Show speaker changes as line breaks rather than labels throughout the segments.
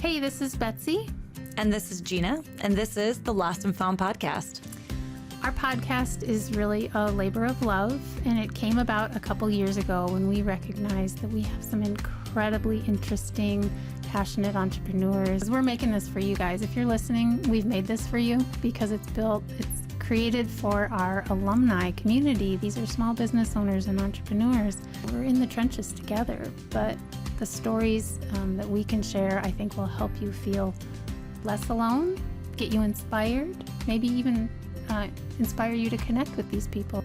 Hey, this is Betsy.
And this is Gina, and this is the Lost and Found podcast.
Our podcast is really a labor of love, and it came about a couple years ago when we recognized that we have some incredibly interesting, passionate entrepreneurs. We're making this for you guys. If you're listening, we've made this for you because it's created for our alumni community. These are small business owners and entrepreneurs. We're in the trenches together, but the stories that we can share, I think, will help you feel less alone, get you inspired, maybe even inspire you to connect with these people.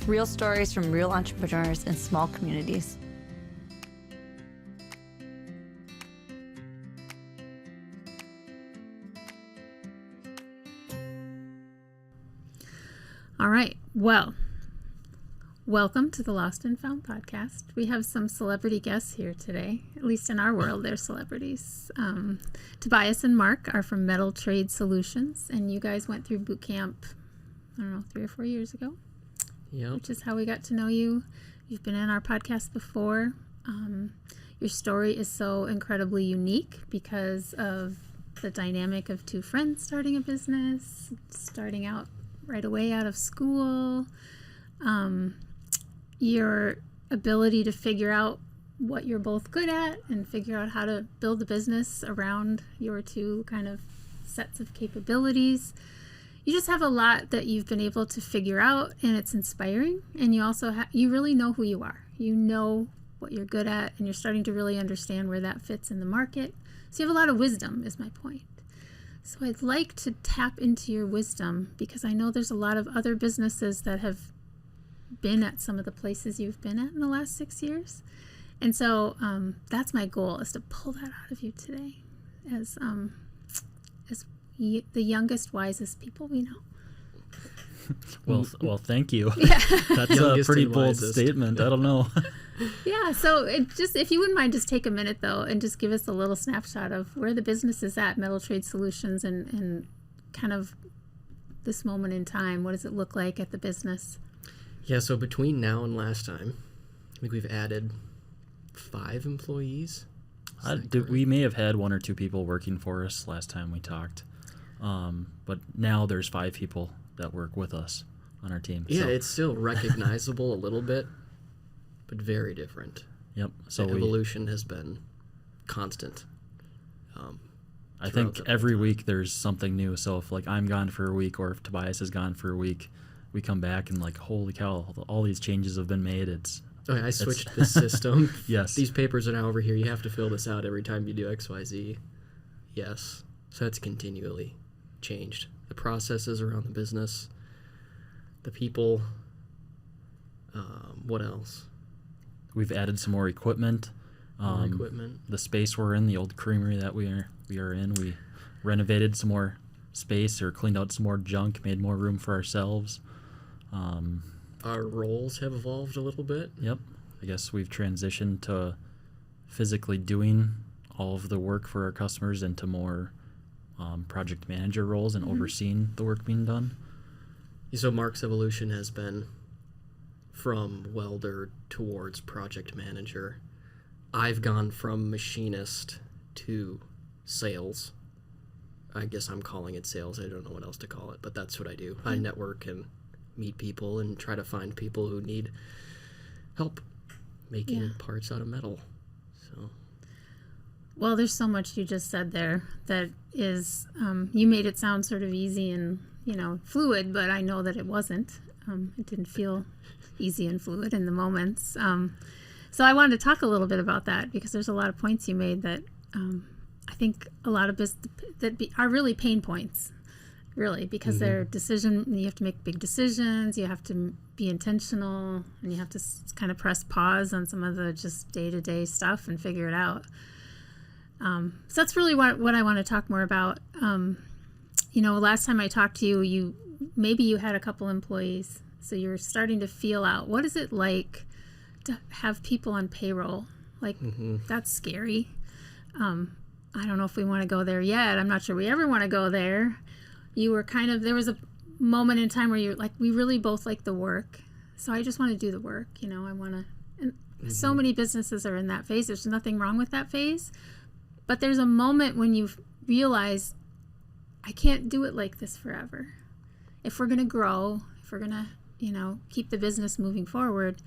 Real stories from real entrepreneurs in small communities.
All right. Well, welcome to the Lost and Found podcast. We have some celebrity guests here today. At least in our world, they're celebrities. Tobias and Mark are from Metal Trade Solutions, and you guys went through boot camp, I don't know, 3 or 4 years ago.
Yep.
Which is how we got to know you. You've been in our podcast before. Your story is so incredibly unique because of the dynamic of two friends starting a business, starting out right away out of school, your ability to figure out what you're both good at and figure out how to build a business around your two kind of sets of capabilities. You just have a lot that you've been able to figure out, and it's inspiring. And you also you really know who you are. You know what you're good at, and you're starting to really understand where that fits in the market. So you have a lot of wisdom, is my point. So I'd like to tap into your wisdom because I know there's a lot of other businesses that have been at some of the places you've been at in the last 6 years. And so that's my goal, is to pull that out of you today as the youngest, wisest people we know.
Well, thank you.
Yeah.
That's a pretty bold statement. I don't know.
Yeah, so if you wouldn't mind, just take a minute though and just give us a little snapshot of where the business is at, Metal Trade Solutions, and kind of this moment in time. What does it look like at the business?
Yeah, so between now and last time, I think we've added 5 employees.
We may have had 1 or 2 people working for us last time we talked, but now there's 5 people that work with us on our team.
Yeah,
so.
It's still recognizable a little bit, but very different.
Yep. So
the evolution has been constant.
I think every week there's something new. So if I'm gone for a week, or if Tobias is gone for a week, we come back and holy cow, all these changes have been made.
I switched the system.
Yes.
These papers are now over here. You have to fill this out every time you do XYZ. Yes. So that's continually changed. The processes around the business, the people, what else?
We've added some more equipment. The space we're in, the old creamery that we are in, we renovated some more space, or cleaned out some more junk, made more room for ourselves.
Our roles have evolved a little bit.
Yep. I guess we've transitioned to physically doing all of the work for our customers into more project manager roles and overseeing the work being done.
So Mark's evolution has been from welder towards project manager. I've gone from machinist to sales. I guess I'm calling it sales. I don't know what else to call it, but that's what I do. I network and meet people and try to find people who need help making parts out of metal. So, well,
there's so much you just said there that is, you made it sound sort of easy and, fluid, but I know that it wasn't. It didn't feel easy and fluid in the moments. So I wanted to talk a little bit about that because there's a lot of points you made that I think a lot of are really pain points, really, because they're you have to make big decisions, you have to be intentional, and you have to kind of press pause on some of the just day-to-day stuff and figure it out. So that's really what I want to talk more about. Last time I talked to you, maybe you had a couple employees, so you're starting to feel out what is it like to have people on payroll. That's scary. I don't know if we want to go there yet. I'm not sure we ever want to go there. You were there was a moment in time where you're we really both like the work. So I just want to do the work. I want to, and so many businesses are in that phase. There's nothing wrong with that phase, But there's a moment when you realize, I can't do it like this forever. If we're going to grow, if we're going to, keep the business moving forward,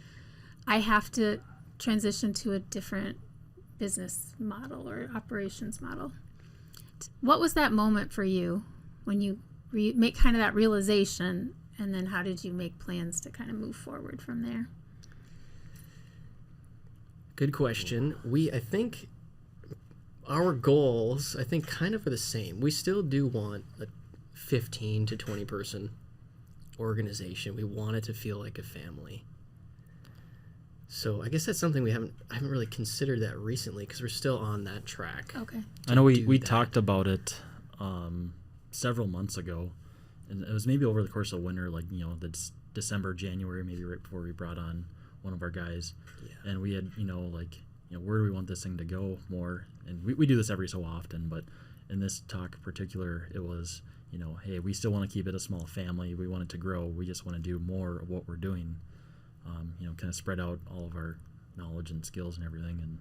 I have to transition to a different business model or operations model. What was that moment for you when you make kind of that realization, and then how did you make plans to kind of move forward from there?
Good question. I think our goals, kind of are the same. We still do want a 15 to 20 person organization. We want it to feel like a family. So I guess that's something I haven't really considered that recently, because we're still on that track.
Okay.
I know we talked about it several months ago, and it was maybe over the course of winter, like, the December, January, maybe right before we brought on one of our guys. Yeah. And we had, where do we want this thing to go more? And we do this every so often, but in this talk in particular, it was, hey, we still want to keep it a small family. We want it to grow. We just want to do more of what we're doing. Kind of spread out all of our knowledge and skills and everything, and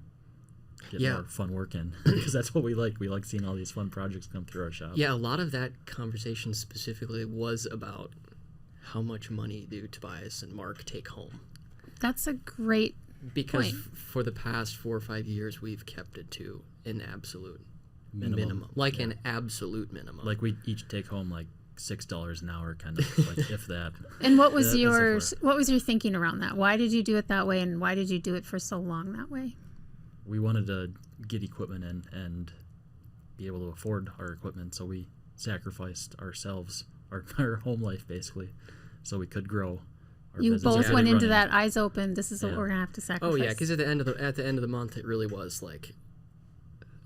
get more fun work in, because that's what we like. We like seeing all these fun projects come through our shop.
Yeah, a lot of that conversation specifically was about how much money do Tobias and Mark take home.
That's a great
Because
point.
For the past 4 or 5 years, we've kept it to an absolute minimum. Like an absolute minimum.
Like we each take home like $6 an hour, kind of, like, if that.
And what was your thinking around that? Why did you do it that way, and why did you do it for so long that way?
We wanted to get equipment in and be able to afford our equipment, so we sacrificed ourselves, our home life basically, so we could grow.
You both went into that eyes open. This is what we're gonna have to sacrifice.
Oh yeah, because at the end of the month, it really was like,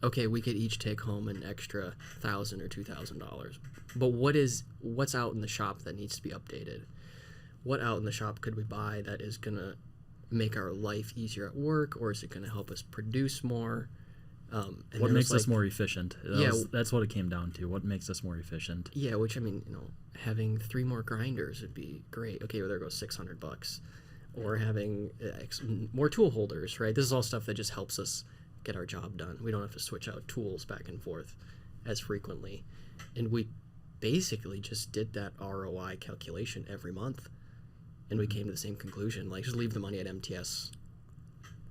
okay, we could each take home an extra $1,000 or $2,000. But what's out in the shop that needs to be updated? What out in the shop could we buy that is gonna make our life easier at work, or is it gonna help us produce more?
What makes us more efficient? That's what it came down to. What makes us more efficient?
Yeah, which having 3 more grinders would be great. Okay, well, there goes $600. Or having more tool holders, right? This is all stuff that just helps us get our job done. We don't have to switch out tools back and forth as frequently. And we basically just did that ROI calculation every month, and we came to the same conclusion. Like, just leave the money at MTS,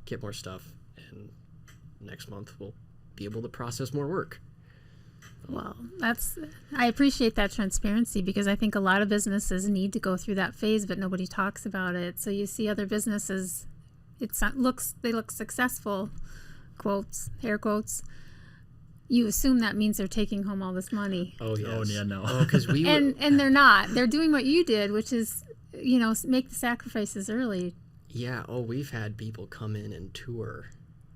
get more stuff, and next month we'll be able to process more work.
Well, I appreciate that transparency, because I think a lot of businesses need to go through that phase, but nobody talks about it. So you see other businesses, they look successful, quotes, air quotes. You assume that means they're taking home all this money.
Oh yes.
Oh yeah, no.
Oh, because
and they're not. They're doing what you did, which is, make the sacrifices early.
Yeah. Oh, we've had people come in and tour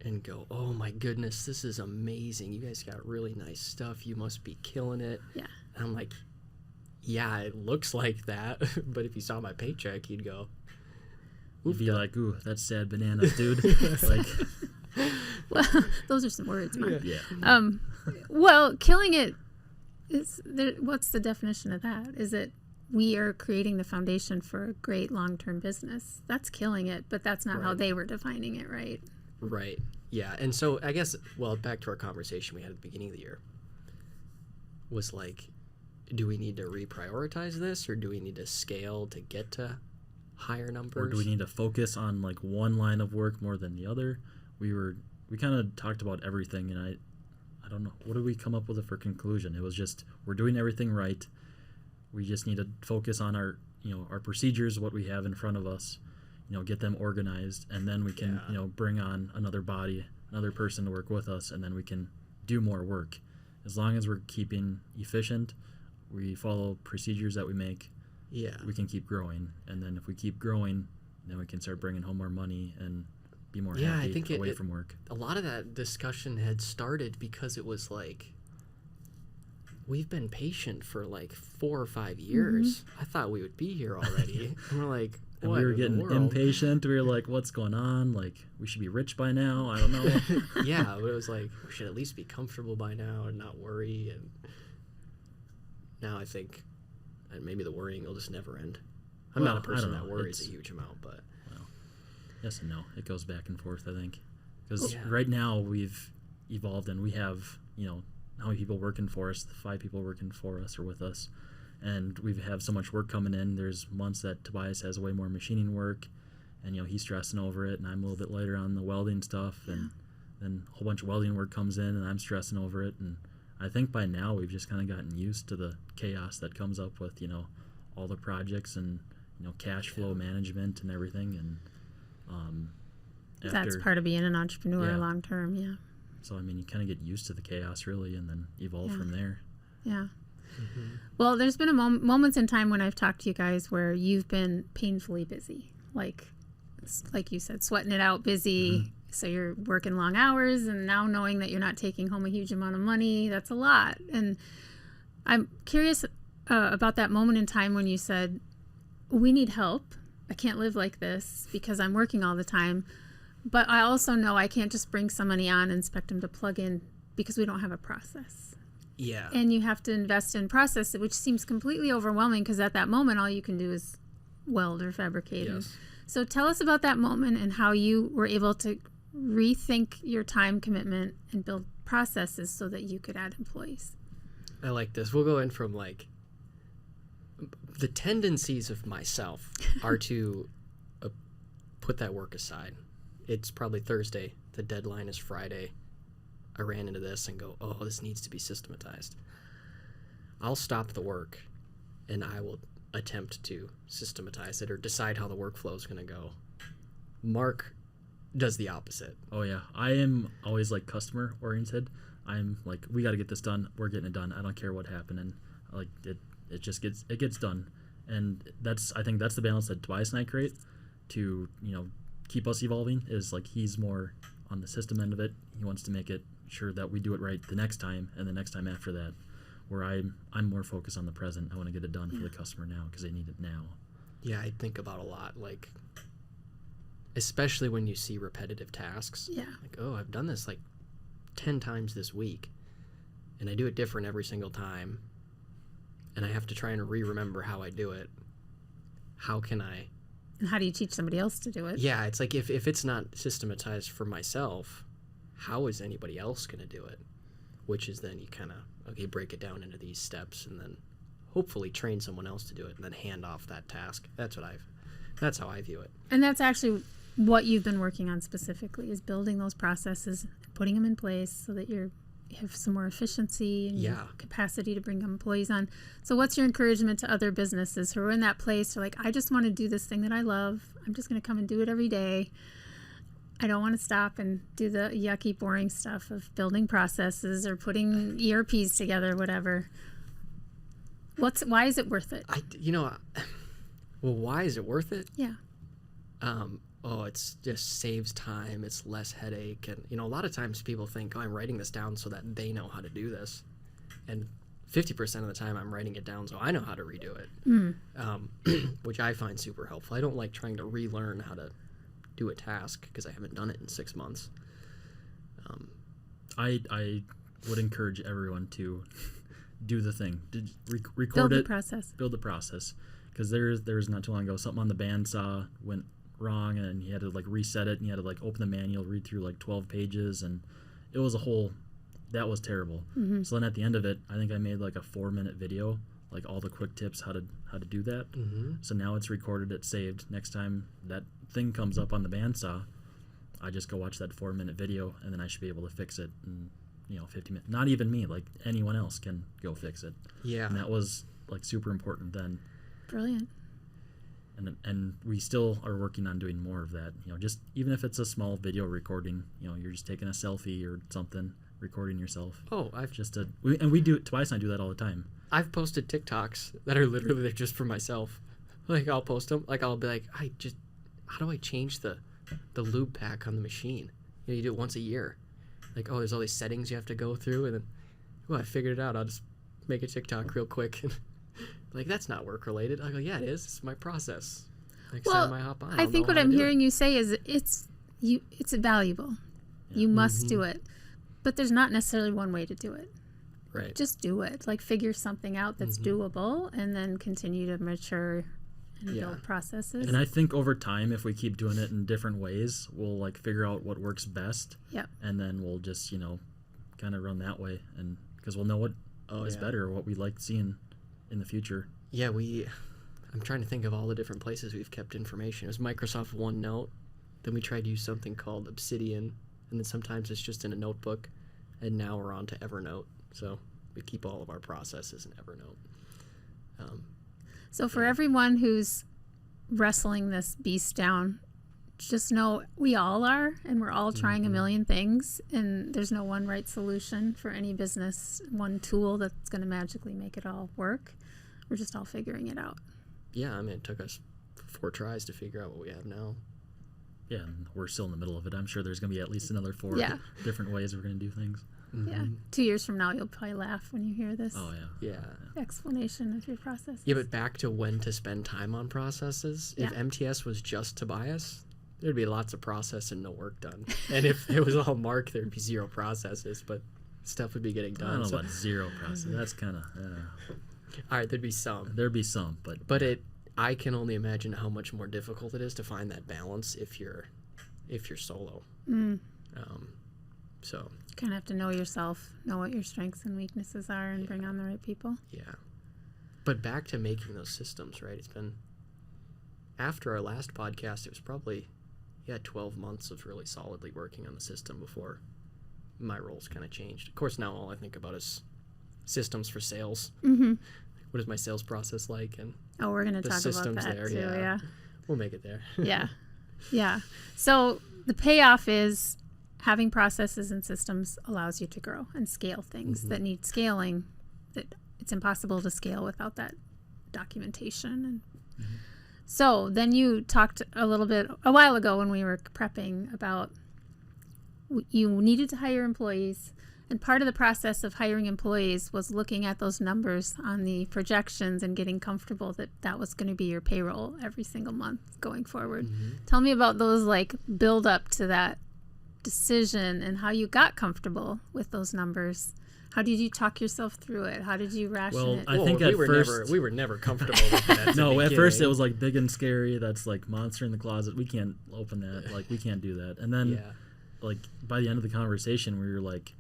and go, oh my goodness, this is amazing. You guys got really nice stuff. You must be killing it.
Yeah.
And I'm like, yeah, it looks like that. But if you saw my paycheck, you'd go,
You'd be like, ooh, that's sad bananas, dude. Like,
well, those are some words, Mark.
yeah.
Well, killing it what's the definition of that? Is it we are creating the foundation for a great long-term business? That's killing it, but that's not how they were defining it, right?
Right. Yeah. And so I guess, back to our conversation we had at the beginning of the year, was like, do we need to reprioritize this, or do we need to scale to get to higher numbers?
Or do we need to focus on like one line of work more than the other? We kind of talked about everything, and I don't know, what did we come up with for conclusion? It was just, we're doing everything right. We just need to focus on our procedures, what we have in front of us, get them organized, and then we can, bring on another person to work with us, and then we can do more work. As long as we're keeping efficient, we follow procedures that we make, we can keep growing. And then if we keep growing, then we can start bringing home more money and be more happy
I think
away from work.
A lot of that discussion had started because it was like, we've been patient for like 4 or 5 years. I thought we would be here already. And we're like,
and we were getting impatient. We were like, what's going on? Like, we should be rich by now. I don't know.
Yeah, but it was like, we should at least be comfortable by now and not worry. And now I think maybe the worrying will just never end. I'm not a person that worries a huge amount, but...
Yes and no. It goes back and forth, I think. Because right now we've evolved, and we have, how many people working for us, 5 people working for us or with us, and we have so much work coming in. There's months that Tobias has way more machining work, and he's stressing over it, and I'm a little bit lighter on the welding stuff, and then a whole bunch of welding work comes in, and I'm stressing over it. And I think by now we've just kind of gotten used to the chaos that comes up with all the projects and cash flow management and everything. And
that's part of being an entrepreneur long term. Yeah.
So you kind of get used to the chaos really, and then evolve from there.
Yeah. Well, there's been moments in time when I've talked to you guys where you've been painfully busy, like you said, sweating it out, busy. So you're working long hours, and now knowing that you're not taking home a huge amount of money, that's a lot. And I'm curious about that moment in time when you said, we need help. I can't live like this because I'm working all the time. But I also know I can't just bring somebody on and expect them to plug in because we don't have a process.
Yeah.
And you have to invest in process, which seems completely overwhelming because at that moment, all you can do is weld or fabricate.
Yes.
So tell us about that moment and how you were able to rethink your time commitment and build processes so that you could add employees.
I like this. We'll go in from the tendencies of myself are to put that work aside. It's probably Thursday. The deadline is Friday. I ran into this and go, oh, this needs to be systematized. I'll stop the work and I will attempt to systematize it or decide how the workflow is going to go. Mark does the opposite.
Oh yeah, I am always customer oriented. I'm we got to get this done. We're getting it done. I don't care what happened, and it just gets done. And I think that's the balance that Tobias and I create to keep us evolving. Is he's more on the system end of it. He wants to make it sure that we do it right the next time and the next time after that. Where I'm more focused on the present. I want to get it done for the customer now because they need it now.
Yeah, I think about a lot especially when you see repetitive tasks.
Yeah.
Oh, I've done this 10 times this week, and I do it different every single time, and I have to try and remember how I do it. How can I?
And how do you teach somebody else to do it?
Yeah, it's if it's not systematized for myself, how is anybody else going to do it? Which is then you kind of, break it down into these steps, and then hopefully train someone else to do it, and then hand off that task. That's how I view it.
And that's actually what you've been working on specifically, is building those processes, putting them in place so that you have some more efficiency and capacity to bring employees on. So what's your encouragement to other businesses who are in that place? They're I just want to do this thing that I love. I'm just going to come and do it every day. I don't want to stop and do the yucky, boring stuff of building processes or putting ERPs together, whatever. Why is it worth it?
Well, why is it worth it?
Yeah.
It's just saves time. It's less headache. And, a lot of times people think, I'm writing this down so that they know how to do this. And 50% of the time I'm writing it down so I know how to redo it, which I find super helpful. I don't like trying to relearn how to do a task because I haven't done it in 6 months.
I would encourage everyone to do the thing. Record
Build
it.
Build
the process. Because there's not too long ago, something on the bandsaw went wrong, and he had to reset it, and he had to open the manual, read through 12 pages, and it was that was terrible. Mm-hmm. So then at the end of it, I think I made a 4-minute video, all the quick tips how to do that. Mm-hmm. So now it's recorded, it's saved. Next time that thing comes up on the bandsaw, I just go watch that 4-minute video, and then I should be able to fix it in 50 minutes. Not even me, anyone else can go fix it.
Yeah.
And that was super important then.
Brilliant.
And we still are working on doing more of that. Just even if it's a small video recording, you're just taking a selfie or something, recording yourself.
Oh,
we do it. Tobias and I do that all the time.
I've posted TikToks that are literally just for myself. I'll post them. I'll be how do I change the lube pack on the machine? You do it once a year. There's all these settings you have to go through, and then, I figured it out. I'll just make a TikTok real quick. That's not work related. I go, yeah, it is. It's my process. Next time I hop on,
I think what I'm hearing you say is it's valuable. Yeah. You must do it, but there's not necessarily one way to do it.
Right.
Just do it. Figure something out that's doable, and then continue to mature and build processes.
And I think over time, if we keep doing it in different ways, we'll figure out what works best.
Yep.
And then we'll just kind of run that way, and because we'll know what is better, or what we'd like seeing in the future.
Yeah, I'm trying to think of all the different places we've kept information. It was Microsoft OneNote. Then we tried to use something called Obsidian, and then sometimes it's just in a notebook. And now we're on to Evernote. So we keep all of our processes in Evernote.
So for everyone who's wrestling this beast down, just know we all are, and we're all trying a million things, and there's no one right solution for any business, one tool that's going to magically make it all work. We're just all figuring it out.
Yeah, I mean, it took us 4 tries to figure out what we have now.
Yeah, and we're still in the middle of it. I'm sure there's going to be at least another 4 different ways we're going to do things.
Yeah. 2 years from now, you'll probably laugh when you hear this
Yeah.
explanation of your process.
Yeah, but back to when to spend time on processes. If MTS was just Tobias, there'd be lots of process and no work done. And if it was all Mark, there'd be 0 processes, but stuff would be getting done.
I don't know about 0 process. That's kind of...
All right, there'd be some.
There'd be some, but...
I can only imagine how much more difficult it is to find that balance if you're solo. So
you kind of have to know yourself, know what your strengths and weaknesses are, and bring on the right people.
Yeah. But back to making those systems, right? It's been, after our last podcast, it was probably 12 months of really solidly working on the system before my roles kind of changed. Of course, now all I think about is systems for sales. What is my sales process like? And
we're going to talk about that
there.
too. Yeah.
We'll make it there.
Yeah. So the payoff is having processes and systems allows you to grow and scale things that need scaling. That it's impossible to scale without that documentation. And so then you talked a while ago when we were prepping about you needed to hire employees. And part of the process of hiring employees was looking at those numbers on the projections and getting comfortable that that was going to be your payroll every single month going forward. Tell me about those build up to that decision and how you got comfortable with those numbers. How did you talk yourself through it? How did you ration it?
I think at first
we were never comfortable with that.
No, at first it was big and scary. That's monster in the closet. We can't open that. We can't do that. And then by the end of the conversation, we were like,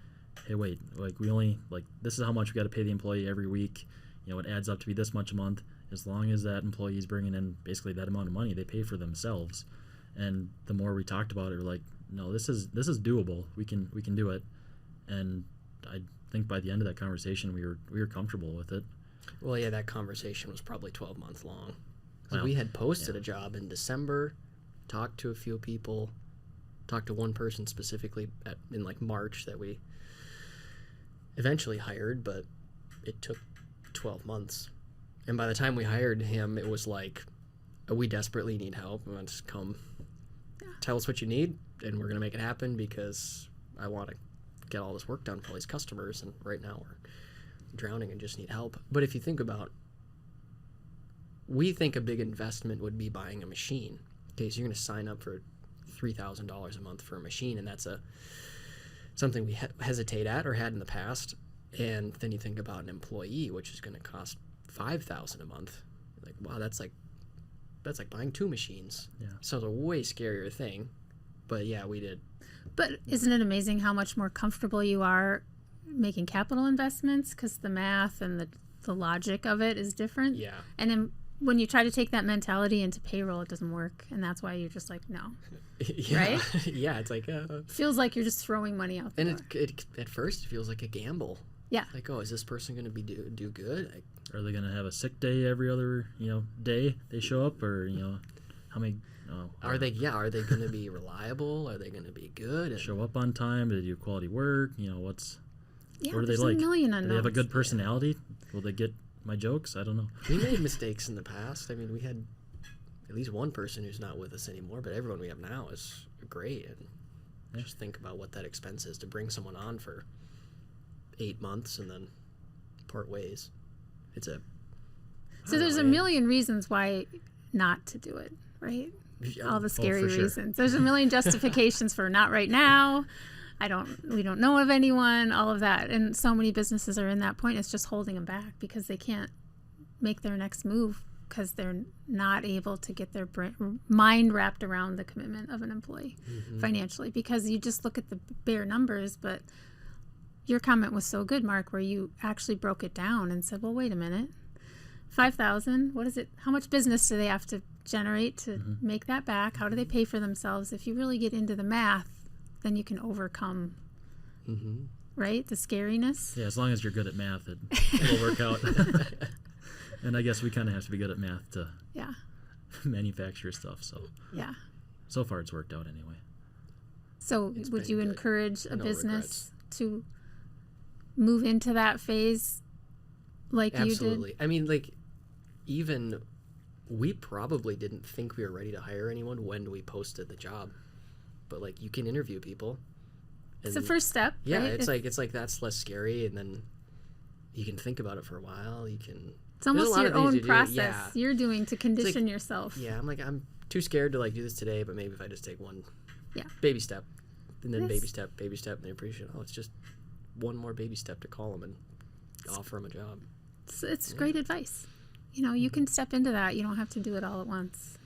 hey, wait, we only, this is how much we got to pay the employee every week. It adds up to be this much a month. As long as that employee is bringing in basically that amount of money, they pay for themselves. And the more we talked about it, we're like, no, this is doable. We can do it. And I think by the end of that conversation, we were comfortable with it.
Well, yeah, that conversation was probably 12 months long. We had posted a job in December, talked to a few people, talked to one person specifically in March that we eventually hired, but it took 12 months. And by the time we hired him, it was we desperately need help. We want to come tell us what you need, and we're going to make it happen because I want to get all this work done for all these customers, and right now we're drowning and just need help. But if you think about, we think a big investment would be buying a machine. Okay, so you're going to sign up for $3,000 a month for a machine, and that's something we hesitate at or had in the past. And then you think about an employee, which is going to cost $5,000 a month. Wow, that's like buying 2 machines. Yeah. So it's a way scarier thing. But yeah, we did.
But isn't it amazing how much more comfortable you are making capital investments? Because the math and the logic of it is different.
Yeah.
And then when you try to take that mentality into payroll, it doesn't work. And that's why you're just no. Right?
Yeah, it's
feels like you're just throwing money out there.
And it at first it feels like a gamble.
Yeah.
Is this person going to do good?
Are they going to have a sick day every other day they show up, or how many?
Are they going to be reliable? Are they going to be good?
Show up on time? Do they do quality work? What are they like?
A million unknowns.
Do they have a good personality? Will they get my jokes? I don't know.
We made mistakes in the past. I mean, we had at least one person who's not with us anymore, but everyone we have now is great. And just think about what that expense is to bring someone on for 8 months and then part ways.
So there's a million reasons why not to do it, right? All the scary reasons. There's a million justifications for not right now. We don't know of anyone, all of that. And so many businesses are in that point. It's just holding them back because they can't make their next move because they're not able to get their mind wrapped around the commitment of an employee financially. Because you just look at the bare numbers, but your comment was so good, Mark, where you actually broke it down and said, well, wait a minute, 5,000, what is it? How much business do they have to generate to make that back? How do they pay for themselves? If you really get into the math, then you can overcome, right? The scariness.
Yeah, as long as you're good at math, it'll work out. And I guess we kind of have to be good at math to manufacture stuff. So
yeah.
So far it's worked out anyway.
So
It's
would
been
you
good.
encourage a
No
business to move into that phase like
Absolutely.
you did?
I mean, like, even we probably didn't think we were ready to hire anyone when we posted the job, but like, you can interview people.
It's the first step.
Yeah,
right?
it's like that's less scary, and then you can think about it for a while. You can.
It's almost your own process
Yeah.
you're doing to condition yourself.
Yeah, I'm too scared to like do this today, but maybe if I just take one
Yeah.
baby step, and then
Yes.
baby step, and they appreciate, oh, it's just one more baby step to call them and offer them a job.
It's great advice. You know, you can step into that. You don't have to do it all at once.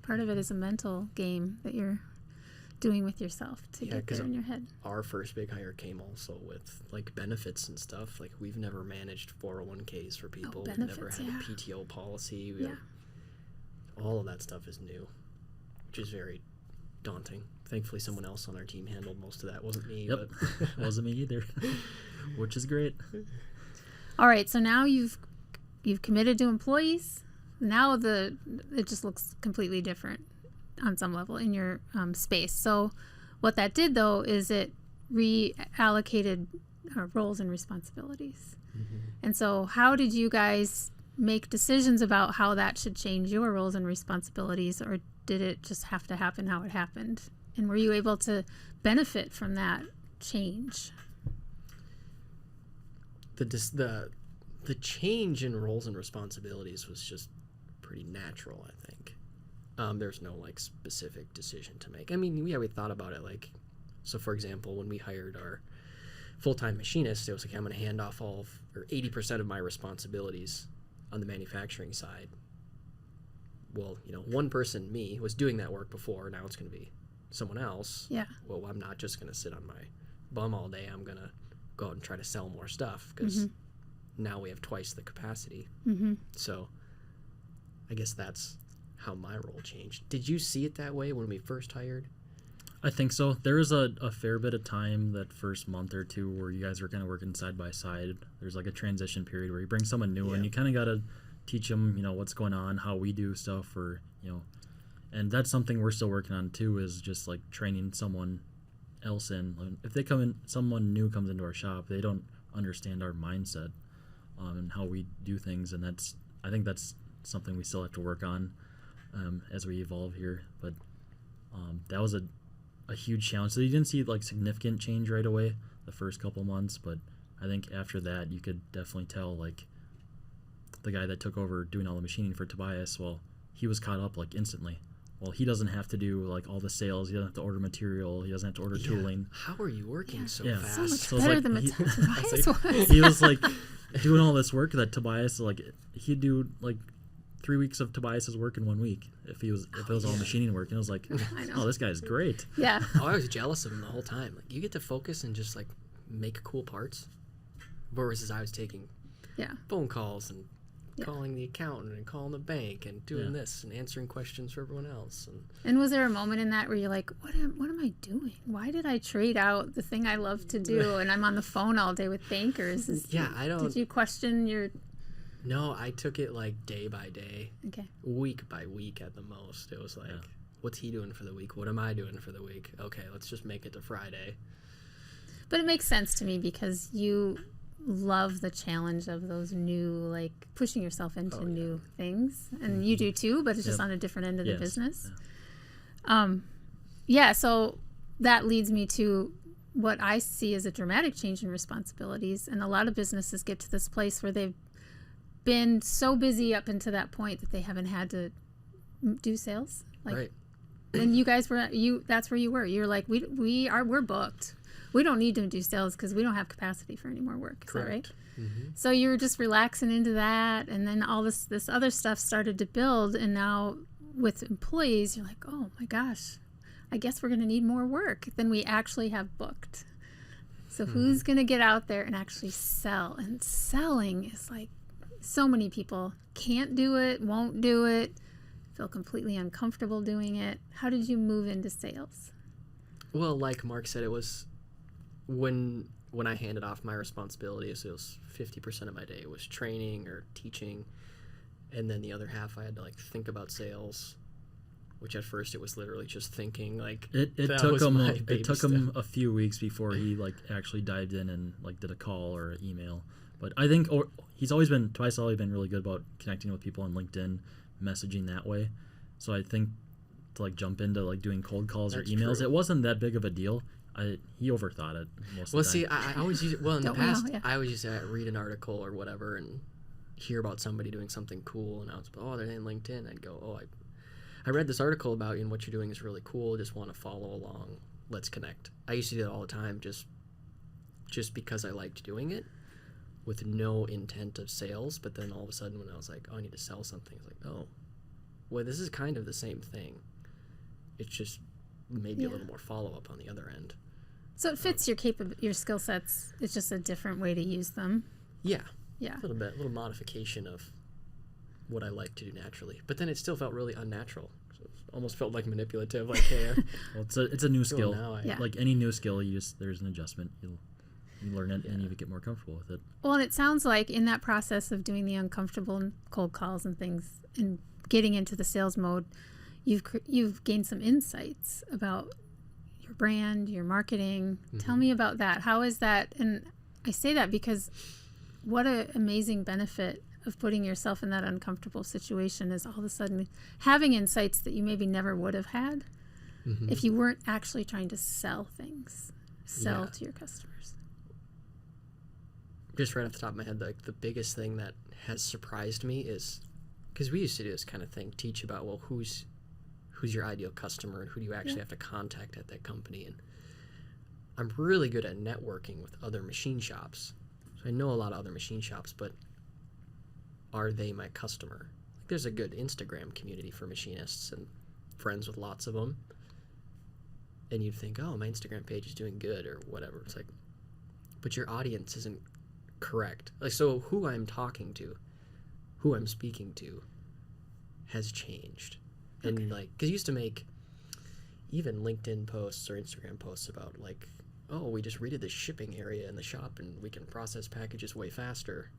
Part of it is a mental game that you're doing with yourself to
Yeah,
get
'cause
there in your head.
Our first big hire came also with like benefits and stuff. Like, we've never managed 401ks for people. We've never
benefits,
had
yeah.
a PTO policy.
Yeah.
All of that stuff is new, which is very daunting. Thankfully, someone else on our team handled most of that. It wasn't me.
Yep.
But
Wasn't me either. Which is great.
All right, so now you've committed to employees. Now it just looks completely different on some level in your space. So what that did, though, is it reallocated roles and responsibilities. And so how did you guys make decisions about how that should change your roles and responsibilities, or did it just have to happen how it happened? And were you able to benefit from that change?
The change in roles and responsibilities was just pretty natural, I think. There's no like specific decision to make. I mean, we thought about it, like, so for example, when we hired our full-time machinist, it was like, I'm going to hand off 80% of my responsibilities on the manufacturing side. Well, one person, me, was doing that work before. Now it's going to be someone else.
Yeah.
Well, I'm not just going to sit on my bum all day. I'm going to go out and try to sell more stuff, because now we have twice the capacity. So I guess that's how my role changed. Did you see it that way when we first hired?
I think so. There was a fair bit of time that first month or two where you guys were kind of working side by side. There's like a transition period where you bring someone new and you kind of got to teach them, what's going on, how we do stuff, or, and that's something we're still working on too, is just like training someone else in. If they come in, someone new comes into our shop, they don't understand our mindset and how we do things. And I think that's something we still have to work on as we evolve here. But that was a huge challenge. So you didn't see like significant change right away the first couple months, but I think after that you could definitely tell, like, the guy that took over doing all the machining for Tobias, well, he was caught up like instantly. Well, he doesn't have to do like all the sales. He doesn't have to order material. He doesn't have to order tooling.
How are you working so
So
fast?
much
So it's
better
like
than Tobias was.
he was like doing all this work that Tobias, like, he'd do like 3 weeks of Tobias's work in 1 week if it was all machining work. And I was like, oh, this guy's great.
Yeah.
I was jealous of him the whole time. Like, you get to focus and just like make cool parts, versus I was taking phone calls and calling the accountant and calling the bank and doing this and answering questions for everyone else.
And was there a moment in that where you're like, what am I doing? Why did I trade out the thing I love to do and I'm on the phone all day with bankers? Did you question your...
No, I took it like day by day,
Okay.
week by week at the most. It was like, what's he doing for the week? What am I doing for the week? Okay, let's just make it to Friday.
But it makes sense to me because you love the challenge of those new, like, pushing yourself into new things. And you do too, but it's just on a different end of the business. So that leads me to what I see as a dramatic change in responsibilities. And a lot of businesses get to this place where they've been so busy up until that point that they haven't had to do sales. Like,
Right.
when you guys were, that's where you were. You're like, we're booked. We don't need to do sales because we don't have capacity for any more work. Is that right? So you were just relaxing into that, and then all this other stuff started to build, and now with employees, you're like, oh my gosh, I guess we're going to need more work than we actually have booked. So who's going to get out there and actually sell? And selling is like, so many people can't do it, won't do it, feel completely uncomfortable doing it. How did you move into sales?
Well, like Mark said, it was when I handed off my responsibilities, it was 50% of my day was training or teaching, and then the other half I had to like think about sales, which at first it was literally just thinking. Like
it took him a few weeks before he like actually dived in and like did a call or an email. But I think Tobias always been really good about connecting with people on LinkedIn, messaging that way. So I think to like jump into like doing cold calls or emails, it wasn't that big of a deal. He overthought it most of the time.
See, I always use it. Well, in the past, I always used to read an article or whatever and hear about somebody doing something cool, and I was, they're in LinkedIn. I'd go, I read this article about you and what you're doing is really cool. Just want to follow along. Let's connect. I used to do that all the time, just because I liked doing it, with no intent of sales. But then all of a sudden, when I was like, I need to sell something, I was like, well, this is kind of the same thing. It's just maybe a little more follow-up on the other end.
So it fits your skill sets. It's just a different way to use them.
Yeah.
Yeah.
A little modification of what I like to do naturally. But then it still felt really unnatural. So it almost felt like manipulative. Like, hey,
well, it's a new skill.
Yeah.
Like any new skill, there's an adjustment. You learn it and you get more comfortable with it.
Well, and it sounds like in that process of doing the uncomfortable cold calls and things and getting into the sales mode, you've gained some insights about your brand, your marketing. Mm-hmm. Tell me about that. How is that? And I say that because what an amazing benefit of putting yourself in that uncomfortable situation is all of a sudden having insights that you maybe never would have had if you weren't actually trying to sell things, to your customers.
Just right off the top of my head, like the biggest thing that has surprised me is, because we used to do this kind of thing, teach about, well, who's your ideal customer and who do you actually have to contact at that company. And I'm really good at networking with other machine shops. So I know a lot of other machine shops, but are they my customer? Like, there's a good Instagram community for machinists and friends with lots of them. And you'd think, my Instagram page is doing good or whatever. It's like, but your audience isn't correct. Like, so who I'm talking to, who I'm speaking to has changed. And like, because you used to make even LinkedIn posts or Instagram posts about like, we just redid the shipping area in the shop and we can process packages way faster.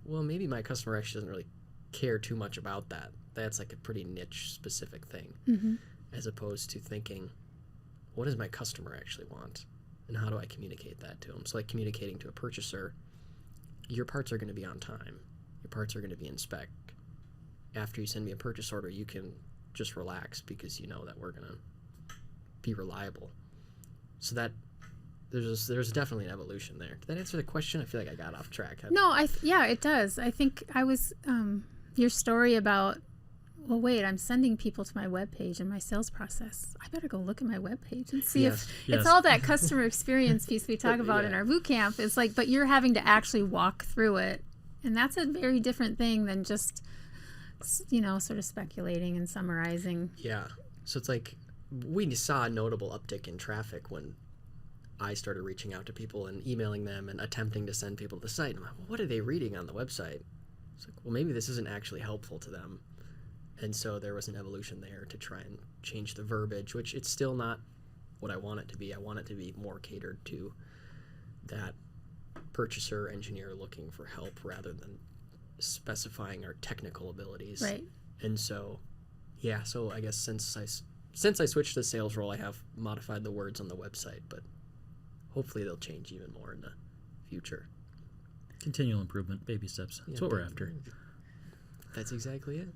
Well, maybe my customer actually doesn't really care too much about that. That's like a pretty niche specific thing, as opposed to thinking, what does my customer actually want? And how do I communicate that to them? So like communicating to a purchaser, your parts are going to be on time. Your parts are going to be in spec. After you send me a purchase order, you can just relax because you know that we're going to be reliable. So that there's definitely an evolution there. Did that answer the question? I feel like I got off track.
No, it does. I think I was your story about, well, wait, I'm sending people to my webpage and my sales process. I better go look at my webpage and see if it's all that customer experience piece we talk about in our boot camp. It's like, but you're having to actually walk through it. And that's a very different thing than just, sort of speculating and summarizing.
Yeah. So it's like we saw a notable uptick in traffic when I started reaching out to people and emailing them and attempting to send people to the site. And I'm like, well, what are they reading on the website? It's like, well, maybe this isn't actually helpful to them. And so there was an evolution there to try and change the verbiage, which it's still not what I want it to be. I want it to be more catered to that purchaser engineer looking for help rather than specifying our technical abilities.
Right.
And so, so I guess since I switched to the sales role, I have modified the words on the website, but hopefully they'll change even more in the future.
Continual improvement, baby steps. That's what we're after.
That's exactly it.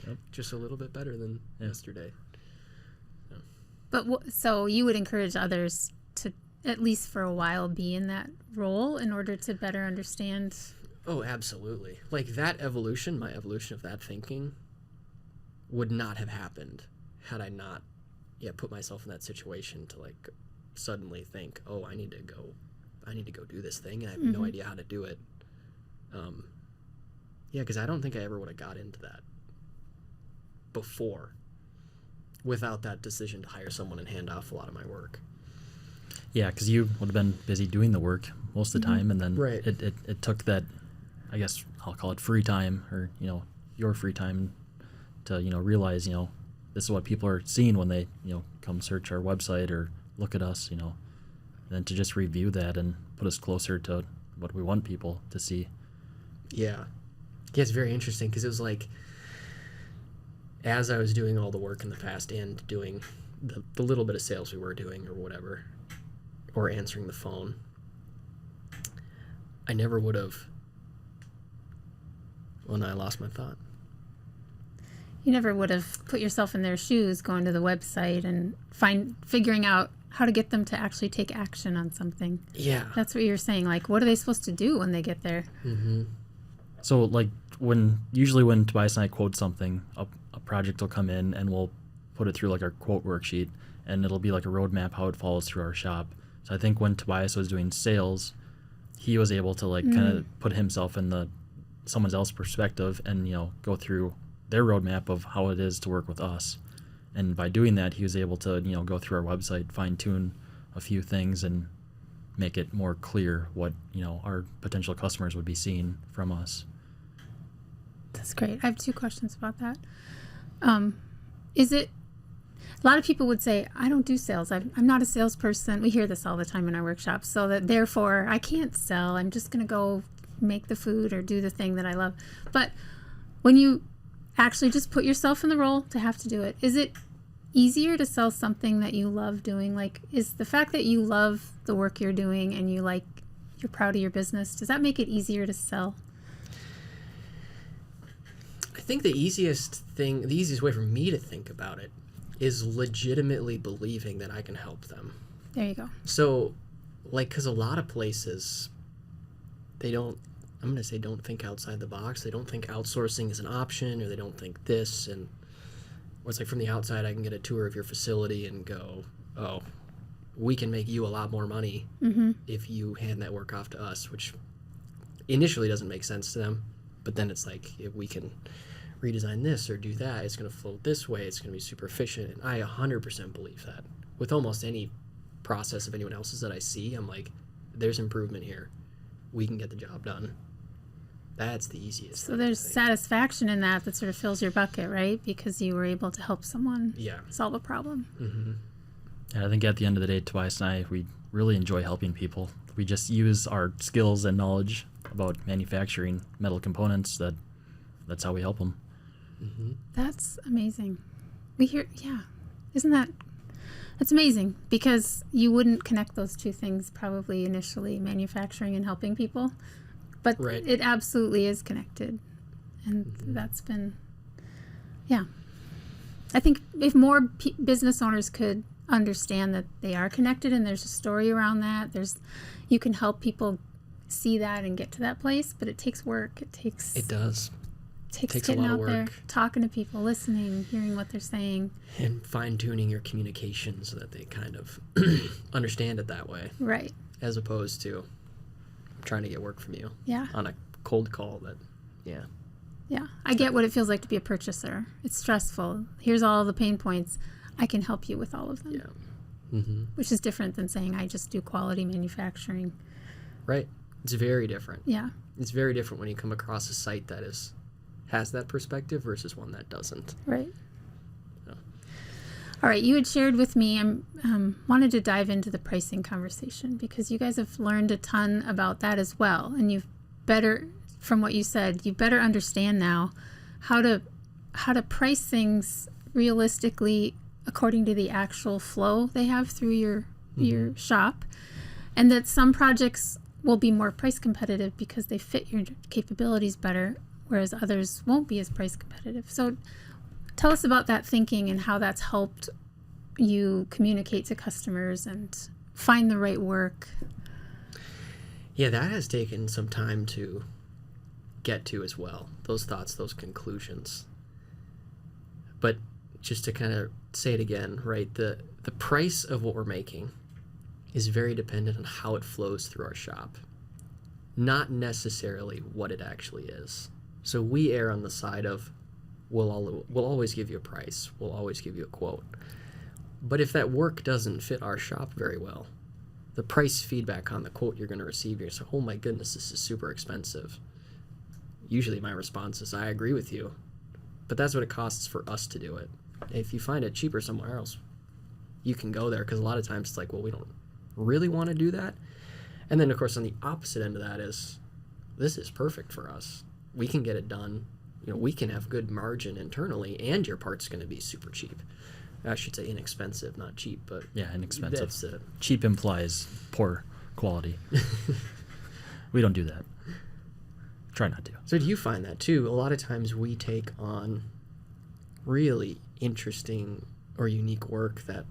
Yep.
Just a little bit better than yesterday. So.
But so you would encourage others to, at least for a while, be in that role in order to better understand?
Oh, absolutely. Like that evolution, my evolution of that thinking would not have happened had I not put myself in that situation to like suddenly think, I need to go do this thing and I have no idea how to do it. Because I don't think I ever would have got into that before without that decision to hire someone and hand off a lot of my work.
Yeah, because you would have been busy doing the work most of the time, and then
Right.
it took that, I guess I'll call it free time, or your free time to realize this is what people are seeing when they come search our website or look at us, and then to just review that and put us closer to what we want people to see.
Yeah. Yeah, it's very interesting because it was like, as I was doing all the work in the past and doing the little bit of sales we were doing or whatever, or answering the phone, I never would have. Well, no, I lost my thought.
You never would have put yourself in their shoes going to the website and figuring out how to get them to actually take action on something.
Yeah.
That's what you're saying. Like, what are they supposed to do when they get there?
Mm-hmm.
So like usually when Tobias and I quote something, a project will come in and we'll put it through like our quote worksheet, and it'll be like a roadmap how it follows through our shop. So I think when Tobias was doing sales, he was able to like kind of put himself in someone else's perspective and go through their roadmap of how it is to work with us. And by doing that, he was able to go through our website, fine tune a few things, and make it more clear what our potential customers would be seeing from us.
That's great. I have 2 questions about that. Is it, a lot of people would say, I don't do sales. I'm not a salesperson. We hear this all the time in our workshops. So that therefore I can't sell. I'm just going to go make the food or do the thing that I love. But when you actually just put yourself in the role to have to do it, is it easier to sell something that you love doing? Like, is the fact that you love the work you're doing and you're proud of your business, does that make it easier to sell?
I think the easiest way for me to think about it is legitimately believing that I can help them.
There you go.
So, like, because a lot of places, don't think outside the box. They don't think outsourcing is an option, or they don't think this. And it's like, from the outside, I can get a tour of your facility and go, oh, we can make you a lot more money if you hand that work off to us, which initially doesn't make sense to them. But then it's like, if we can redesign this or do that, it's going to flow this way, it's going to be super efficient. And I 100% believe that. With almost any process of anyone else's that I see, I'm like, there's improvement here. We can get the job done. That's the easiest.
So there's satisfaction in that sort of fills your bucket, right? Because you were able to help someone solve a problem.
Mm-hmm. And I think at the end of the day, Tobias and I, we really enjoy helping people. We just use our skills and knowledge about manufacturing metal components. That's how we help them.
Mm-hmm.
That's amazing. That's amazing, because you wouldn't connect those 2 things probably initially, manufacturing and helping people. But it absolutely is connected. And that's been, I think if more business owners could understand that they are connected and there's a story around that, you can help people see that and get to that place, but it takes work. It
does.
Takes
a
getting
lot of
out there,
work.
talking to people, listening, hearing what they're saying.
And fine-tuning your communication so that they kind of understand it that way.
Right.
As opposed to trying to get work from you.
Yeah.
On a cold call
Yeah. I get what it feels like to be a purchaser. It's stressful. Here's all the pain points. I can help you with all of them.
Yeah. Mm-hmm.
Which is different than saying I just do quality manufacturing.
Right. It's very different.
Yeah.
It's very different when you come across a site that has that perspective versus one that doesn't.
Right.
Yeah.
All right. You had shared with me, I wanted to dive into the pricing conversation, because you guys have learned a ton about that as well. And from what you said, you better understand now how to price things realistically according to the actual flow they have through your shop, and that some projects will be more price competitive because they fit your capabilities better, whereas others won't be as price competitive. So tell us about that thinking and how that's helped you communicate to customers and find the right work.
Yeah, that has taken some time to get to as well. Those thoughts, those conclusions. But just to kind of say it again, right? The price of what we're making is very dependent on how it flows through our shop, not necessarily what it actually is. So we err on the side of we'll always give you a price, we'll always give you a quote. But if that work doesn't fit our shop very well, the price feedback on the quote you're going to receive, you're saying, oh my goodness, this is super expensive. Usually my response is, I agree with you, but that's what it costs for us to do it. If you find it cheaper somewhere else, you can go there, because a lot of times it's like, well, we don't really want to do that. And then, of course, on the opposite end of that is, this is perfect for us. We can get it done. You know, we can have good margin internally, and your part's going to be super cheap. I should say inexpensive, not cheap, but
Yeah, inexpensive.
that's it.
Cheap implies poor quality. We don't do that. Try not to.
So do you find that too? A lot of times we take on really interesting or unique work that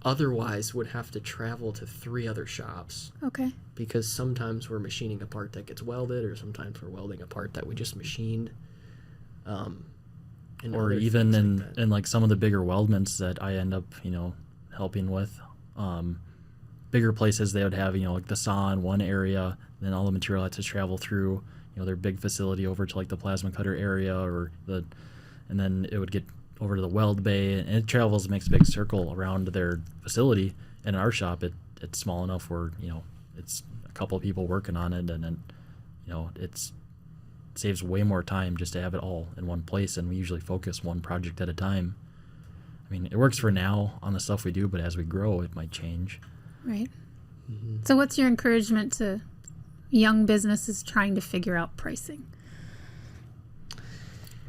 otherwise would have to travel to 3 other shops,
Okay.
because sometimes we're machining a part that gets welded, or sometimes we're welding a part that we just machined. And
Or
other
even
things like that.
in like some of the bigger weldments that I end up, helping with, bigger places, they would have, like the saw in one area, then all the material had to travel through, their big facility over to like the plasma cutter area, and then it would get over to the weld bay, and it travels, makes a big circle around their facility. And in our shop, it's small enough where, it's a couple of people working on it, and then, it saves way more time just to have it all in one place, and we usually focus one project at a time. I mean, it works for now on the stuff we do, but as we grow, it might change.
Right. So what's your encouragement to young businesses trying to figure out pricing?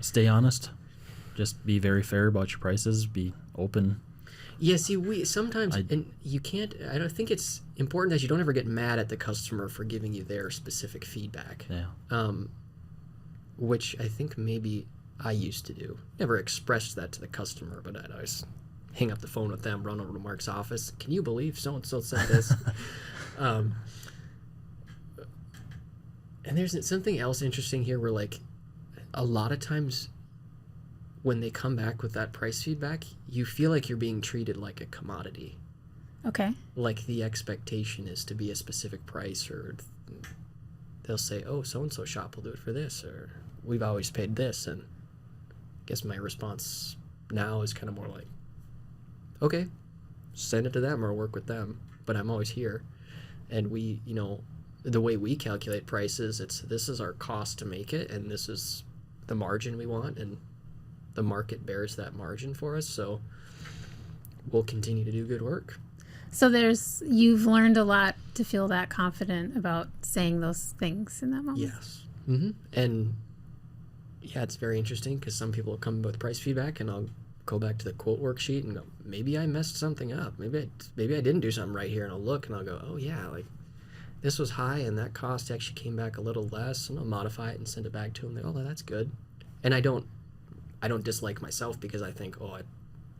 Stay honest. Just be very fair about your prices. Be open.
Yeah, see, we sometimes, and you can't, I don't think it's important that you don't ever get mad at the customer for giving you their specific feedback.
Yeah.
Which I think maybe I used to do. Never expressed that to the customer, but I'd always hang up the phone with them, run over to Mark's office. Can you believe so-and-so said this? And there's something else interesting here where, like, a lot of times when they come back with that price feedback, you feel like you're being treated like a commodity.
Okay.
Like the expectation is to be a specific price, or they'll say, oh, so-and-so shop will do it for this, or we've always paid this. And I guess my response now is kind of more like, okay, send it to them or work with them, but I'm always here. And we, the way we calculate prices, this is our cost to make it, and this is the margin we want, and the market bears that margin for us, so we'll continue to do good work.
So you've learned a lot to feel that confident about saying those things in that moment.
Yes. Mm-hmm. And yeah, it's very interesting, because some people will come with price feedback, and I'll go back to the quote worksheet and go, maybe I messed something up. Maybe I didn't do something right here, and I'll look and I'll go, oh yeah, like this was high and that cost actually came back a little less, and I'll modify it and send it back to them. They go, oh, that's good. And I don't dislike myself because I think, oh,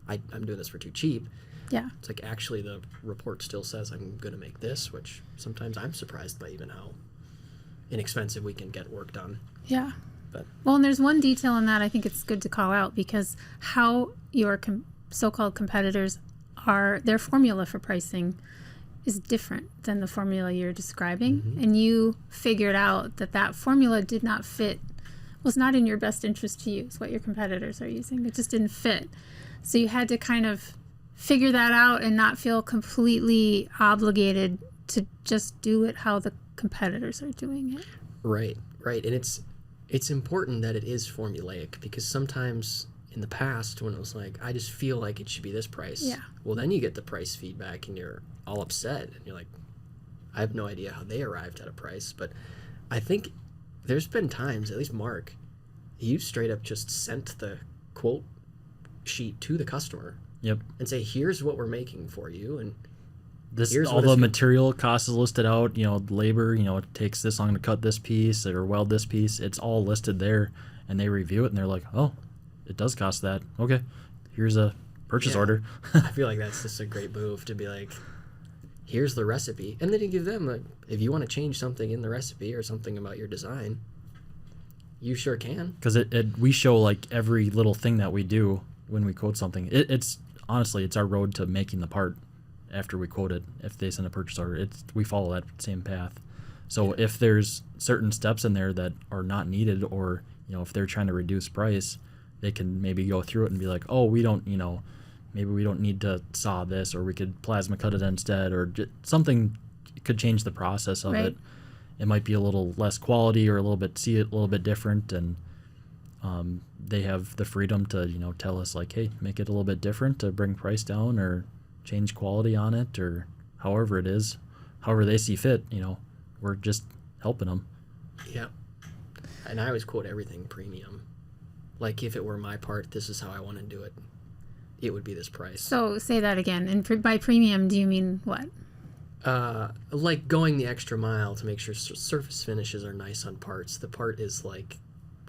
I'm doing this for too cheap.
Yeah.
It's like, actually the report still says I'm going to make this, which sometimes I'm surprised by even how inexpensive we can get work done.
Yeah.
But
Well, and there's one detail in that I think it's good to call out, because how your so-called competitors their formula for pricing is different than the formula you're describing.
Mm-hmm.
And you figured out that formula did not fit, was not in your best interest to use what your competitors are using. It just didn't fit. So you had to kind of figure that out and not feel completely obligated to just do it how the competitors are doing it.
Right. And it's important that it is formulaic, because sometimes in the past when it was like, I just feel like it should be this price.
Yeah.
Well, then you get the price feedback and you're all upset and you're like, I have no idea how they arrived at a price. But I think there's been times, at least Mark, you straight up just sent the quote sheet to the customer.
Yep.
And say, here's what we're making for you, and
All
what
the
it's
material cost is listed out. Labor. It takes this long to cut this piece or weld this piece. It's all listed there, and they review it and they're like, "Oh, it does cost that. Okay, here's a purchase order."
I feel like that's just a great move to be like, here's the recipe, and then you give them if you want to change something in the recipe or something about your design, you sure can.
Because we show like every little thing that we do when we quote something. It's honestly, it's our road to making the part after we quote it. If they send a purchase order, we follow that same path. So if there's certain steps in there that are not needed, or if they're trying to reduce price, they can maybe go through it and be like, oh, we don't, maybe we don't need to saw this, or we could plasma cut it instead, or something could change the process of
Right.
it. It might be a little less quality or see it a little bit different, and they have the freedom to tell us like, hey, make it a little bit different to bring price down or change quality on it or however it is, however they see fit. We're just helping them.
Yeah. And I always quote everything premium. Like, if it were my part, this is how I want to do it. It would be this price.
So say that again. And by premium, do you mean what?
Like going the extra mile to make sure surface finishes are nice on parts. The part is like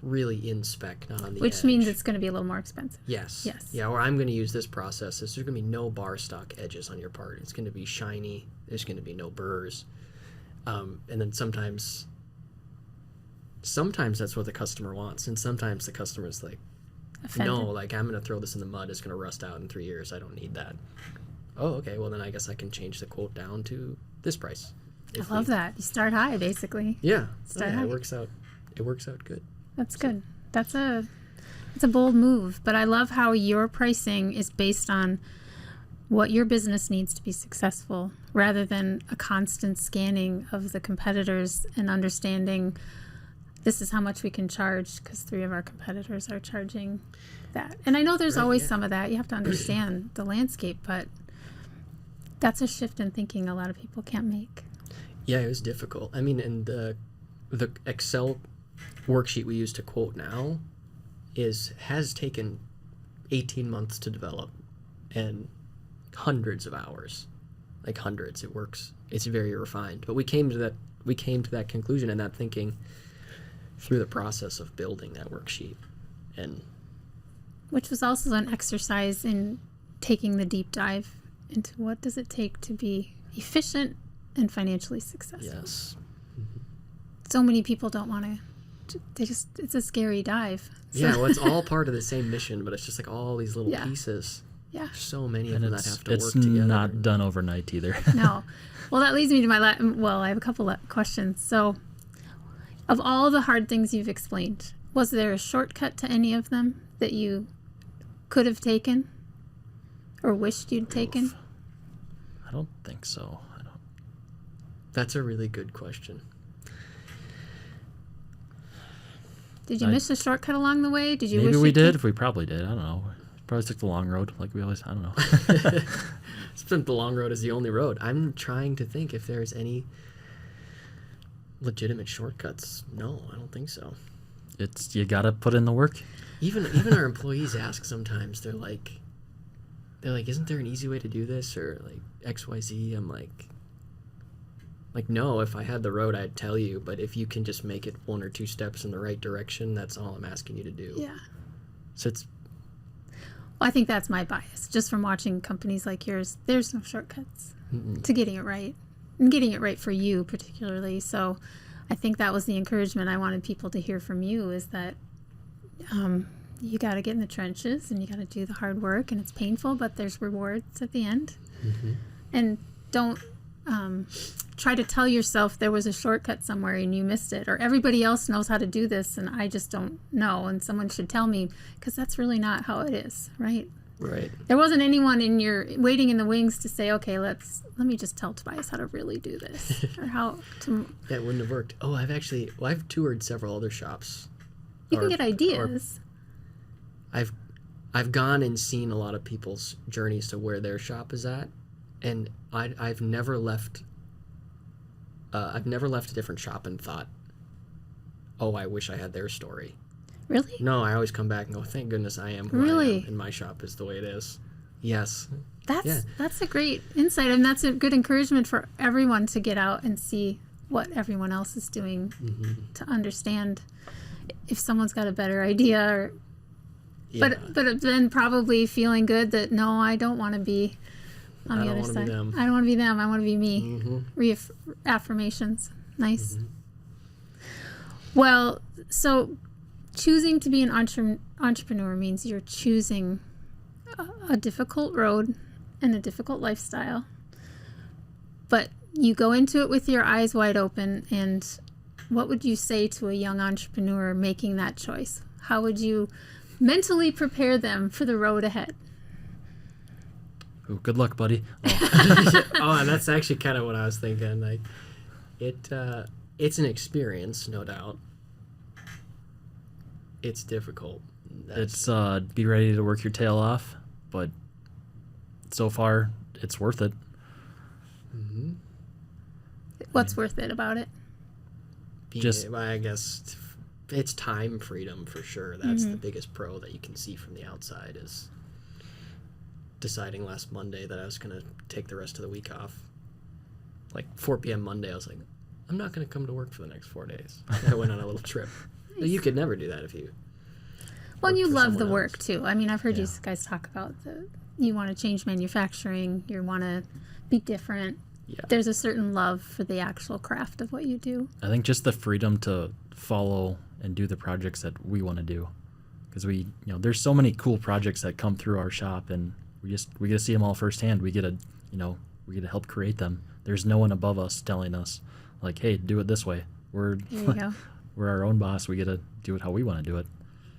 really in spec, not on the
Which
edge.
means it's going to be a little more expensive.
Yes.
Yes.
Yeah, or I'm going to use this process. There's going to be no bar stock edges on your part. It's going to be shiny. There's going to be no burrs. And then sometimes that's what the customer wants. And sometimes the customer's like,
Offended.
no, like, I'm going to throw this in the mud. It's going to rust out in 3 years. I don't need that. Oh, okay. Well, then I guess I can change the quote down to this price.
I love that. You start high, basically.
Yeah.
Start
Yeah,
high.
it works out. It works out good.
That's good. It's a bold move, but I love how your pricing is based on what your business needs to be successful rather than a constant scanning of the competitors and understanding this is how much we can charge because 3 of our competitors are charging that. And I know there's always some of that. You have to understand the landscape, but that's a shift in thinking a lot of people can't make.
Yeah, it was difficult. I mean, and the Excel worksheet we use to quote now has taken 18 months to develop and hundreds of hours, like hundreds. It works. It's very refined. But we came to that conclusion and that thinking through the process of building that worksheet, and
Which was also an exercise in taking the deep dive into what does it take to be efficient and financially successful.
yes.
So many people don't want to, it's a scary dive. So,
Yeah, well, it's all part of the same mission, but it's just like all these little
Yeah.
pieces.
yeah,
So many of
And
them that have to
it's
work together.
not done overnight either.
no. Well, that leads me to I have a couple of questions. So, of all the hard things you've explained, was there a shortcut to any of them that you could have taken or wished you'd taken?
I don't think so.
That's a really good question.
Did you miss a shortcut along the way? Did you
Maybe
wish
we
you'd
did. We probably did. I don't know. Probably took the long road, like we always. I don't know.
The long road is the only road. I'm trying to think if there's any legitimate shortcuts. No, I don't think so.
You gotta put in the work.
Even our employees ask sometimes. They're like, isn't there an easy way to do this, or like XYZ? I'm like, no. If I had the road, I'd tell you. But if you can just make it 1 or 2 steps in the right direction, that's all I'm asking you to do.
Yeah.
So it's
Well, I think that's my bias. Just from watching companies like yours, there's no shortcuts to getting it right and getting it right for you particularly. So I think that was the encouragement I wanted people to hear from you is that you got to get in the trenches and you got to do the hard work and it's painful, but there's rewards at the end. And don't try to tell yourself there was a shortcut somewhere and you missed it, or everybody else knows how to do this and I just don't know and someone should tell me, because that's really not how it is, right?
right.
There wasn't anyone waiting in the wings to say, okay, let me just tell Tobias how to really do this or how to.
That wouldn't have worked. Oh, I've toured several other shops.
You can get ideas.
I've gone and seen a lot of people's journeys to where their shop is at, and I've never left a different shop and thought, oh, I wish I had their story.
Really?
No, I always come back and go, thank goodness I am who I
Really?
am, and my shop is the way it is. Yes.
That's a great insight, and that's a good encouragement for everyone to get out and see what everyone else is doing to understand if someone's got a better idea, or
Yeah.
but then probably feeling good that no, I don't want to be on the other side. I don't want to be them. I want to be me. Affirmations. Nice. Well, so choosing to be an entrepreneur means you're choosing a difficult road and a difficult lifestyle, but you go into it with your eyes wide open. And what would you say to a young entrepreneur making that choice? How would you mentally prepare them for the road ahead?
Ooh, good luck, buddy.
Oh, and that's actually kind of what I was thinking. Like, it's an experience, no doubt. It's difficult.
It's be ready to work your tail off, but so far it's worth it.
Mm-hmm.
What's worth it about it?
I guess it's time freedom for sure. That's the biggest pro that you can see from the outside is deciding last Monday that I was going to take the rest of the week off. Like 4 p.m. Monday, I was like, I'm not going to come to work for the next 4 days. I went on a little trip. Nice. You could never do that if you.
Well, and you love the work
else.
too. I mean, I've heard you guys talk about you want to change manufacturing, you want to be different.
Yeah.
There's a certain love for the actual craft of what you do.
I think just the freedom to follow and do the projects that we want to do, because there's so many cool projects that come through our shop, and we get to see them all firsthand. We get to help create them. There's no one above us telling us like, hey, do it this way.
There you go.
We're our own boss. We get to do it how we want to do it.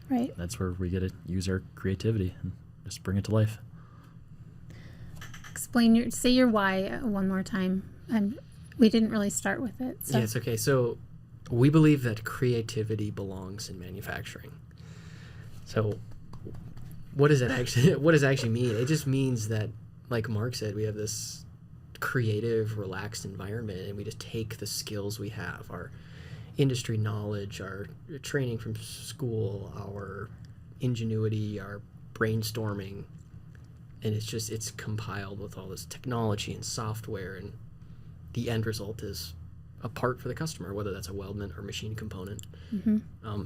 Right.
That's where we get to use our creativity and just bring it to life.
Say your why one more time. We didn't really start with it. So.
Yeah, it's okay. So we believe that creativity belongs in manufacturing. So what does it actually mean? It just means that, like Mark said, we have this creative, relaxed environment, and we just take the skills we have, our industry knowledge, our training from school, our ingenuity, our brainstorming, and it's compiled with all this technology and software, and the end result is a part for the customer, whether that's a weldment or machine component.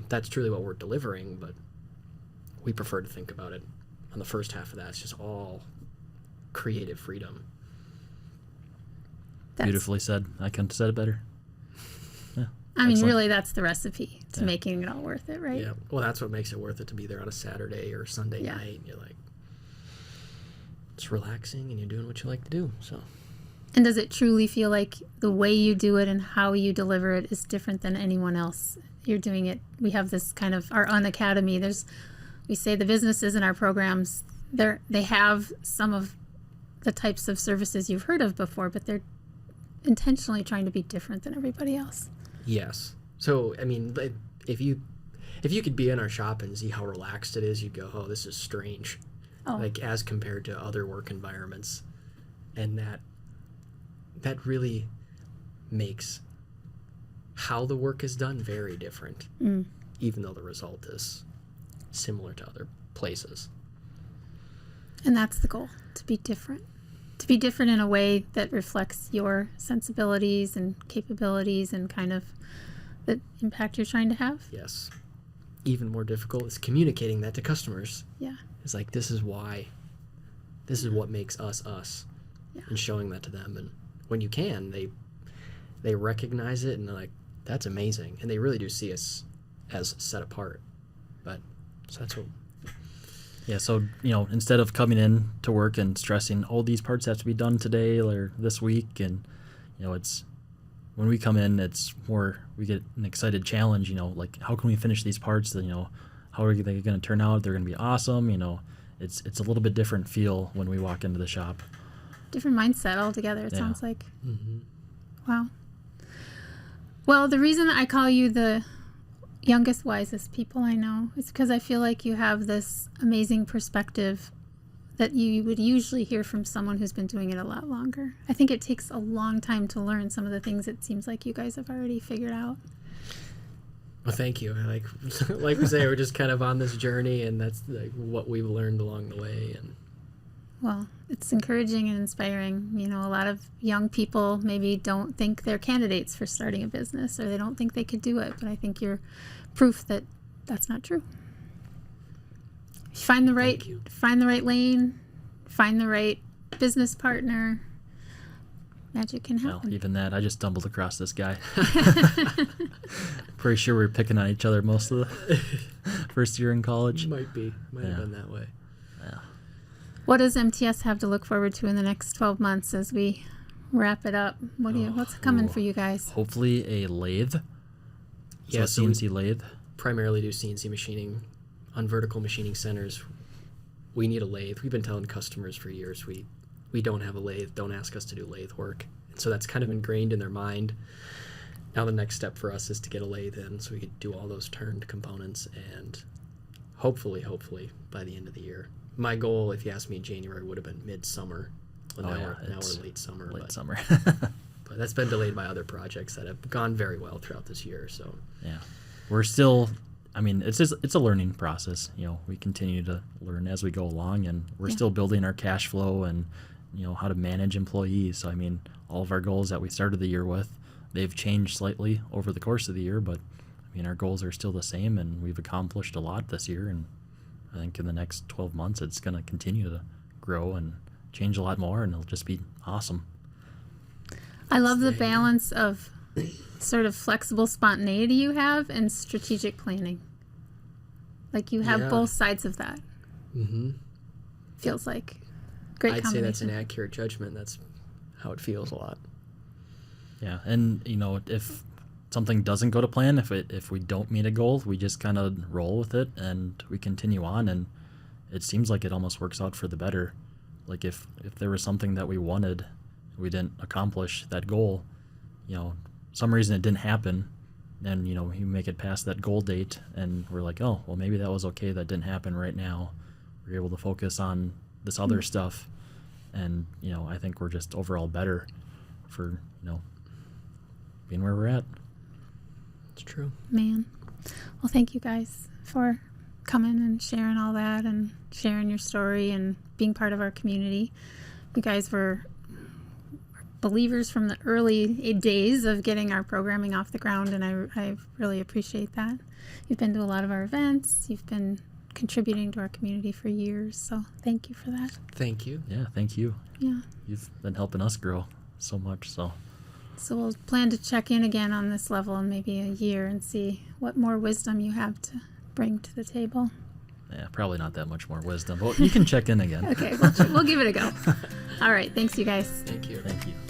That's truly what we're delivering, but we prefer to think about it on the first half of that. It's just all creative freedom.
Beautifully said. I couldn't have said it better. Yeah.
I mean,
Excellent.
really, that's the recipe to making it all worth it, right?
Yeah. Well, that's what makes it worth it to be there on a Saturday or Sunday night. And you're like, it's relaxing and you're doing what you like to do. So.
And does it truly feel like the way you do it and how you deliver it is different than anyone else? You're doing it. We have this kind of our academy. We say the businesses in our programs, they have some of the types of services you've heard of before, but they're intentionally trying to be different than everybody else.
Yes. So, I mean, if you could be in our shop and see how relaxed it is, you'd go, oh, this is strange.
Oh.
Like, as compared to other work environments. And that really makes how the work is done very different, even though the result is similar to other places.
And that's the goal, to be different. To be different in a way that reflects your sensibilities and capabilities and kind of the impact you're trying to have.
Yes. Even more difficult is communicating that to customers.
Yeah.
It's like, this is why. This is what makes us us. Yeah. And showing that to them. And when you can, they recognize it and they're like, that's amazing. And they really do see us as set apart. But so that's what.
Yeah, so, instead of coming in to work and stressing, oh, these parts have to be done today or this week, and, it's, when we come in, it's more, we get an excited challenge, like, how can we finish these parts, that, how are they going to turn out, they're going to be awesome, it's a little bit different feel when we walk into the shop.
Different mindset altogether, it sounds like.
Mm-hmm.
Wow. Well, the reason I call you the youngest, wisest people I know is because I feel like you have this amazing perspective that you would usually hear from someone who's been doing it a lot longer. I think it takes a long time to learn some of the things it seems like you guys have already figured out.
Well, thank you. Like we say, we're just kind of on this journey, and that's like what we've learned along the way. And
well, it's encouraging and inspiring. A lot of young people maybe don't think they're candidates for starting a business, or they don't think they could do it, but I think you're proof that that's not true. Find the right lane, find the right business partner. Magic can happen.
Well, even that, I just stumbled across this guy. Pretty sure we were picking on each other most of the first year in college.
Might have been that way.
Yeah.
What does MTS have to look forward to in the next 12 months as we wrap it up? What's coming for you guys?
Hopefully a lathe.
Yeah,
so CNC lathe.
Primarily do CNC machining. On vertical machining centers, we need a lathe. We've been telling customers for years we we don't have a lathe, don't ask us to do lathe work. And so that's kind of ingrained in their mind. Now the next step for us is to get a lathe in so we could do all those turned components, and hopefully by the end of the year. My goal, if you asked me in January, would have been midsummer. Well, now we're late summer. But that's been delayed by other projects that have gone very well throughout this year. So
yeah, we're still, I mean, it's a learning process. You know, we continue to learn as we go along, and we're still building our cash flow and, you know, how to manage employees. So, I mean, all of our goals that we started the year with, they've changed slightly over the course of the year, but I mean, our goals are still the same, and we've accomplished a lot this year. And I think in the next 12 months, it's going to continue to grow and change a lot more, and it'll just be awesome.
I love the balance of sort of flexible spontaneity you have and strategic planning. Like you have both sides of that. Mm-hmm. Feels like great
I'd
combination.
say that's an accurate judgment. That's how it feels a lot.
Yeah, and you know, if something doesn't go to plan, if we don't meet a goal, we just kind of roll with it and we continue on, and it seems like it almost works out for the better. Like if there was something that we wanted, we didn't accomplish that goal, you know, some reason it didn't happen, and you know, you make it past that goal date and we're like, oh, well, maybe that was okay, that didn't happen right now. We're able to focus on this other stuff, and you know, I think we're just overall better for, you know, being where we're at.
It's true.
Man. Well, thank you guys for coming and sharing all that and sharing your story and being part of our community. You guys were believers from the early days of getting our programming off the ground, and I really appreciate that. You've been to a lot of our events. You've been contributing to our community for years, so thank you for that.
Thank you.
Yeah, thank you.
Yeah.
You've been helping us grow so much, so
we'll plan to check in again on this level in maybe a year and see what more wisdom you have to bring to the table.
yeah, probably not that much more wisdom, but you can check in again.
Okay, we'll give it a go. All right, thanks you guys.
Thank you.
Thank you.